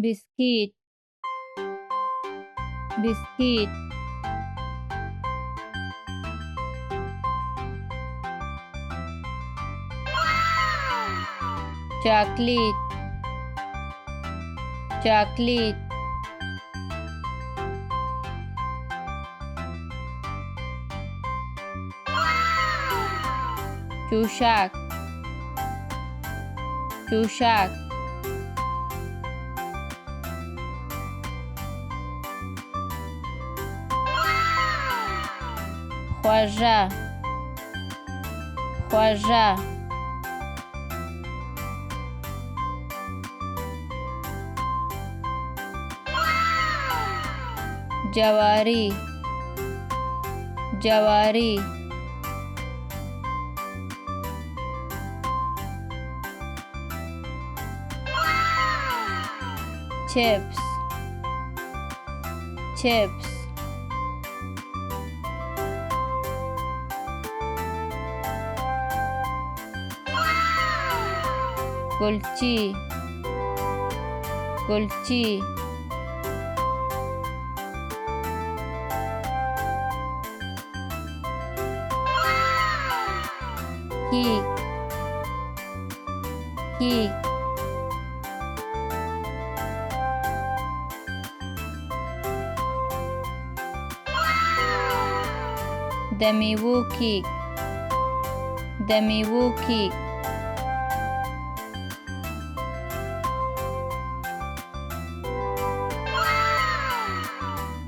biscuit biscuit chocolate chocolate चूशाक चूशाक ख्वाजा ख्वाजा जवारी जवारी चिप्स चिप्स कुल्ची कुल्ची केक केक दमेवो केक दमेवो केक